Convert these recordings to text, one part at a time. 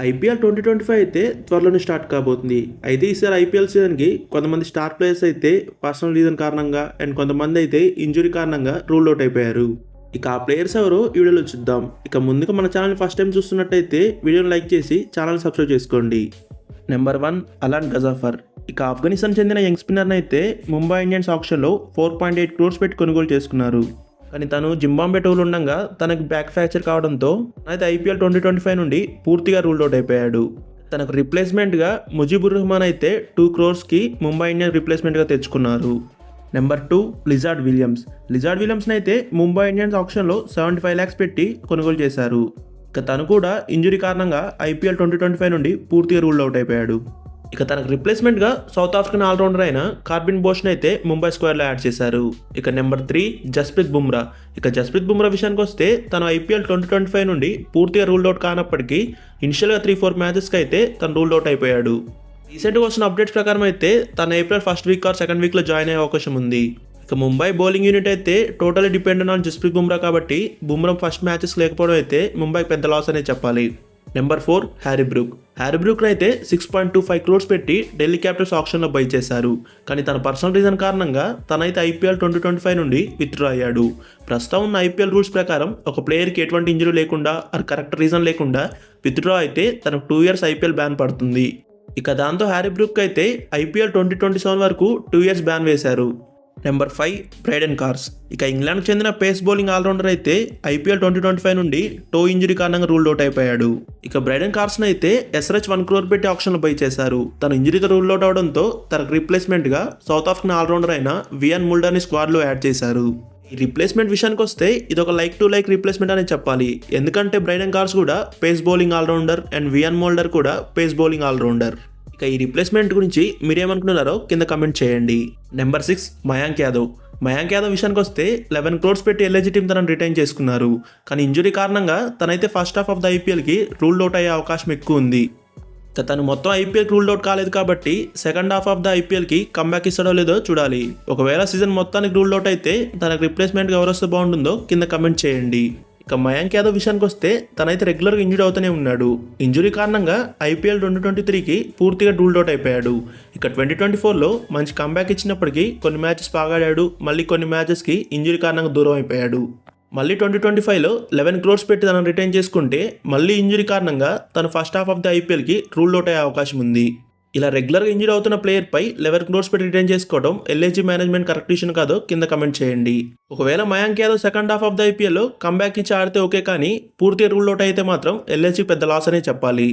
IPL 2025 అయితే త్వరలోనే start కాబోతుంది. అయితే ఈసారి ఐపీఎల్ సీజన్‌కి కొంతమంది స్టార్ ప్లేయర్స్ అయితే పర్సనల్ రీజన్ కారణంగా అండ్ కొంతమంది అయితే ఇంజ్యూరీ కారణంగా రూల్ అవుట్ అయిపోయారు. ఇక ఆ ప్లేయర్స్ ఎవరో ఈ వీడియోలో చూద్దాం. ఇక ముందుగా మన ఛానల్‌ని ఫస్ట్ టైం చూస్తున్నట్టయితే వీడియోని లైక్ చేసి ఛానల్‌ని సబ్స్క్రైబ్ చేసుకోండి. నెంబర్ 1 అలాన్ గజాఫర్. ఇక ఆఫ్ఘనిస్తాన్ చెందిన యంగ్ స్పిన్నర్‌ని అయితే ముంబై ఇండియన్స్ ఆక్షన్‌లో 4.8 క్రోర్స్ పెట్టి కొనుగోలు చేసుకున్నారు. కానీ తను జింబాబ్వే టూర్లో ఉండగా తనకు బ్యాక్ ఫ్రాక్చర్ కావడంతో అయితే ఐపీఎల్ 2025 నుండి పూర్తిగా రూల్డ్ అవుట్ అయిపోయాడు. తనకు రిప్లేస్మెంట్గా ముజీబుర్ రెహమాన్ అయితే 2 క్రోర్స్కి ముంబై ఇండియన్స్ రిప్లేస్మెంట్గా తెచ్చుకున్నారు. Number 2 lizard Williams. లిజార్డ్ విలియమ్స్ని అయితే ముంబై ఇండియన్స్ ఆక్షన్లో 75 lakhs పెట్టి కొనుగోలు చేశారు. ఇక తను కూడా ఇంజురీ కారణంగా ఐపీఎల్ 2025 నుండి పూర్తిగా రూల్డ్ అవుట్ అయిపోయాడు. ఇక తనకు రిప్లేస్మెంట్గా సౌత్ ఆఫ్రికన్ ఆల్రౌండర్ అయిన కార్బిన్ బోష్ని అయితే ముంబై స్క్వాడ్లో యాడ్ చేశారు. ఇక నెంబర్ 3 జస్ప్రీత్ బుమ్రా. ఇక జస్ప్రీత్ బుమ్రా విషయానికి వస్తే తను ఐపీఎల్ 2025 నుండి పూర్తిగా రూల్డ్ అవుట్ కానప్పటికీ ఇనిషియల్గా 3-4 మ్యాచెస్కి అయితే తను రూల్డ్ అవుట్ అయిపోయాడు. రీసెంట్గా వచ్చిన అప్డేట్స్ ప్రకారం అయితే తను April first week or second వీక్లో జాయిన్ అయ్యే అవకాశం ఉంది. ఇక ముంబై బౌలింగ్ యూనిట్ అయితే totally dependent on Jasprit Bumrah కాబట్టి బుమ్రా ఫస్ట్ మ్యాచెస్ లేకపోవడం అయితే ముంబైకి పెద్ద లాస్ అనే చెప్పాలి. Number 4 Harry Brook. హ్యారీ బ్రూక్ని అయితే 6.25 crores పెట్టి ఢిల్లీ క్యాపిటల్స్ ఆక్షన్లో బై చేశారు. కానీ తన పర్సనల్ రీజన్ కారణంగా తనైతే ఐపీఎల్ 2025 నుండి విత్డ్రా అయ్యాడు. ప్రస్తుతం ఉన్న ఐపీఎల్ రూల్స్ ప్రకారం ఒక ప్లేయర్కి ఎటువంటి ఇంజరీ లేకుండా ఆర్ కరెక్ట్ రీజన్ లేకుండా విత్డ్రా అయితే తనకు 2 years ఐపీఎల్ బ్యాన్ పడుతుంది. ఇక దాంతో హ్యారీ బ్రూక్ అయితే ఐపీఎల్ 2027 వరకు 2 years బ్యాన్ వేశారు. Number 5 Brydon cars. ఇక ఇంగ్లాండ్కి చెందిన పేస్ బౌలింగ్ ఆల్రౌండర్ అయితే ఐపీఎల్ 2025 నుండి టో ఇంజరీ కారణంగా రూల్డ్ అవుట్ అయిపోయాడు. ఇక బ్రైడెన్ కార్స్ని అయితే ఎస్ఆర్హెచ్ 1 crore పెట్టి ఆక్షన్లో బై చేశారు. తన ఇంజరీతో రూల్డ్ అవుట్ అవడంతో తనకు రిప్లేస్మెంట్గా సౌత్ ఆఫ్రికన్ ఆల్రౌండర్ అయిన వియాన్ ముల్డర్ని స్క్వాడ్లో యాడ్ చేశారు. ఈ రిప్లేస్మెంట్ విషయానికి వస్తే ఇది ఒక లైక్ టు లైక్ రిప్లేస్మెంట్ అని చెప్పాలి. ఎందుకంటే బ్రైడెన్ కార్స్ కూడా pace bowling allrounder and Wiaan Mulder కూడా పేస్ బౌలింగ్ ఆల్రౌండర్. ఇక ఈ రిప్లేస్మెంట్ గురించి మీరేమనుకున్నారో కింద కమెంట్ చేయండి. నెంబర్ 6 మయాంక్ యాదవ్. మయాంక్ యాదవ్ విషయానికి వస్తే 11 crores పెట్టి ఎల్ఐజీ టీం తనను రిటైన్ చేసుకున్నారు. కానీ ఇంజురీ కారణంగా తనైతే ఫస్ట్ హాఫ్ ఆఫ్ ద ఐపీఎల్కి రూల్డ్ అవుట్ అయ్యే అవకాశం ఎక్కువ ఉంది. ఇక తను మొత్తం ఐపీఎల్కి రూల్డ్ అవుట్ కాలేదు కాబట్టి సెకండ్ హాఫ్ ఆఫ్ ద ఐపీఎల్కి కమ్బ్యాక్ ఇస్తాడో లేదో చూడాలి. ఒకవేళ సీజన్ మొత్తానికి రూల్డ్ అవుట్ అయితే తనకు రిప్లేస్మెంట్గా ఎవరు వస్తే బాగుంటుందో కింద కమెంట్ చేయండి. ఇక మయాంక్ యాదవ్ విషయానికి వస్తే తనైతే రెగ్యులర్గా ఇంజూరీ అవుతూనే ఉన్నాడు. ఇంజురీ కారణంగా ఐపీఎల్ 2023కి పూర్తిగా రూల్డ్ అవుట్ అయిపోయాడు. ఇక 2024లో మంచి కంబ్యాక్ ఇచ్చినప్పటికీ కొన్ని మ్యాచెస్ బాగా ఆడాడు. మళ్ళీ కొన్ని మ్యాచెస్కి ఇంజురీ కారణంగా దూరం అయిపోయాడు. మళ్ళీ 2025లో 11 crores పెట్టి తనను రిటైన్ చేసుకుంటే మళ్ళీ ఇంజురీ కారణంగా తను ఫస్ట్ హాఫ్ ఆఫ్ ద ఐపీఎల్కి రూల్డ్ అవుట్ అయ్యే అవకాశం ఉంది. ఇలా రెగ్యులర్గా ఇంజూరీ అవుతున్న ప్లేయర్పై 11 crores పెట్టి రిటైన్ చేసుకోవడం ఎల్ఐజీ మేనేజ్మెంట్ కరెక్ట్ ఇష్యూ కాదో కింద కమెంట్ చేయండి. ఒకవేళ Mayank Yadav second half of the ఐపీఎల్లో కంబ్యాక్ ఇచ్చి ఆడితే ఓకే, కానీ పూర్తిగా రూల్ అవుట్ అయితే మాత్రం ఎల్ఐజీ పెద్ద లాస్ అనే చెప్పాలి.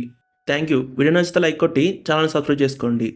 Thank you. వీడియో నచ్చితే లైక్ కొట్టి ఛానల్ సబ్స్క్రైబ్ చేసుకోండి.